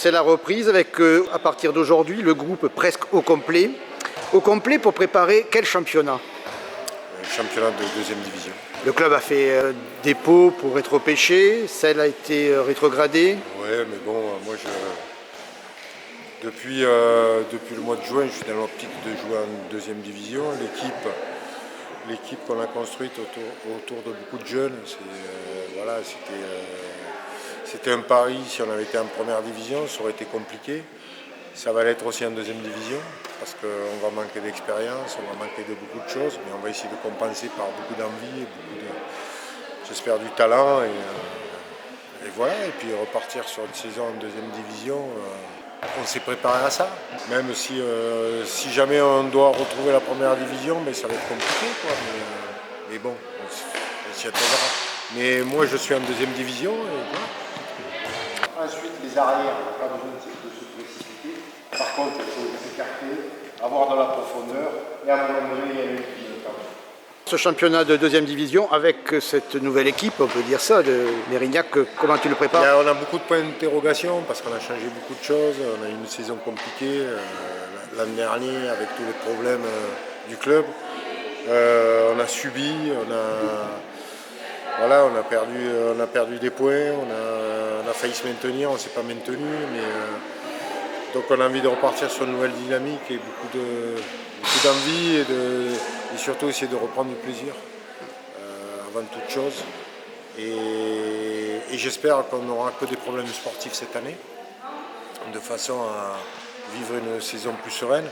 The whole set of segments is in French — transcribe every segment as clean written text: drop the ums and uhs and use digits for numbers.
C'est la reprise avec, à partir d'aujourd'hui, le groupe presque au complet. Au complet pour préparer quel championnat? Championnat de deuxième division. Le club a fait dépôt pour être repêché, celle a été rétrogradée. Ouais, mais bon, depuis le mois de juin, je suis dans l'optique de jouer en deuxième division. L'équipe qu'on a construite autour de beaucoup de jeunes, c'était un pari. Si on avait été en première division, ça aurait été compliqué. Ça va l'être aussi en deuxième division, parce qu'on va manquer d'expérience, on va manquer de beaucoup de choses, mais on va essayer de compenser par beaucoup d'envie et j'espère, du talent. Et voilà, et puis repartir sur une saison en deuxième division, on s'est préparé à ça. Même si jamais on doit retrouver la première division, mais ça va être compliqué, quoi. Mais bon, on s'y attendra. Mais moi je suis en deuxième division. Et voilà. Ensuite, les arrières, on n'a pas besoin de se précipiter. Par contre, il faut s'écarter, avoir de la profondeur, et à un moment donné, il y a une équipe. Ce championnat de deuxième division, avec cette nouvelle équipe, on peut dire ça, de Mérignac, comment tu le prépares? On a beaucoup de points d'interrogation parce qu'on a changé beaucoup de choses. On a eu une saison compliquée l'année dernière avec tous les problèmes du club. On a subi, on a perdu des points, on a failli se maintenir, on ne s'est pas maintenu. Donc on a envie de repartir sur une nouvelle dynamique et beaucoup d'envie et surtout essayer de reprendre du plaisir avant toute chose. Et j'espère qu'on n'aura que des problèmes sportifs cette année, de façon à vivre une saison plus sereine.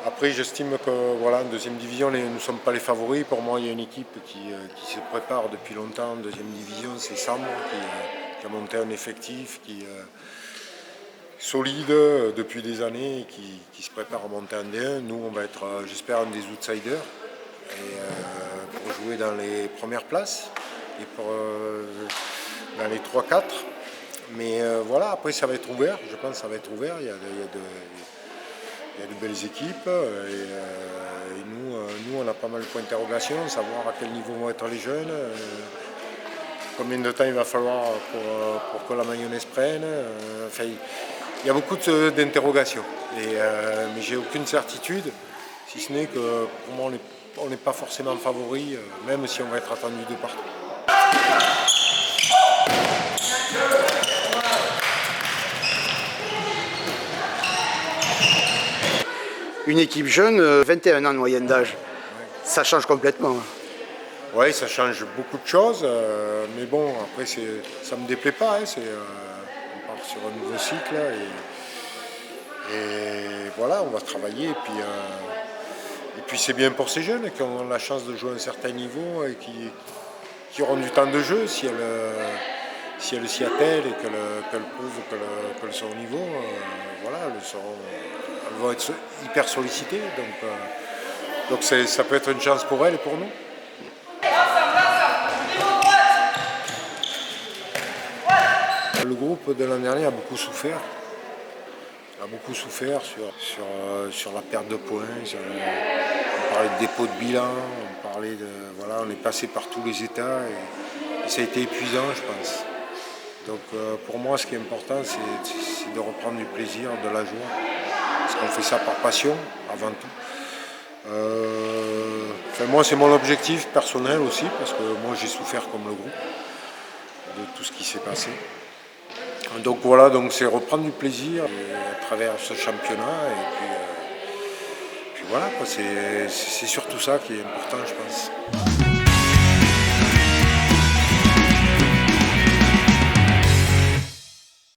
Après, j'estime que en deuxième division, nous ne sommes pas les favoris. Pour moi, il y a une équipe qui se prépare depuis longtemps en deuxième division, c'est Sambre, qui a monté un effectif solide depuis des années et qui se prépare à monter en D1. Nous, on va être, j'espère, un des outsiders pour jouer dans les premières places et dans les 3-4. Mais après, ça va être ouvert. Je pense que ça va être ouvert. Il y a de belles équipes et nous, on a pas mal de points d'interrogation, savoir à quel niveau vont être les jeunes, combien de temps il va falloir pour que la mayonnaise prenne. Il y a beaucoup d'interrogations, mais j'ai aucune certitude, si ce n'est que pour moi on n'est pas forcément favori, même si on va être attendu de partout. Une équipe jeune, 21 ans de moyenne d'âge, ça change complètement. Oui, ça change beaucoup de choses, mais bon, après ça ne me déplaît pas, on part sur un nouveau cycle et voilà, on va travailler et puis c'est bien pour ces jeunes qui ont la chance de jouer à un certain niveau et qui auront du temps de jeu si elles s'y attellent et qu'elles prouvent qu'elles sont au niveau, elles vont être hyper sollicitées, donc ça peut être une chance pour elles et pour nous. Le groupe de l'année dernière a beaucoup souffert. Sur la perte de points. On parlait de dépôt de bilan, on est passé par tous les états et ça a été épuisant, je pense. Donc pour moi, ce qui est important, c'est de reprendre du plaisir, de la joie. Parce qu'on fait ça par passion, avant tout. Moi, c'est mon objectif personnel aussi, parce que moi, j'ai souffert comme le groupe de tout ce qui s'est passé. Donc c'est reprendre du plaisir à travers ce championnat et puis voilà, c'est surtout ça qui est important, je pense.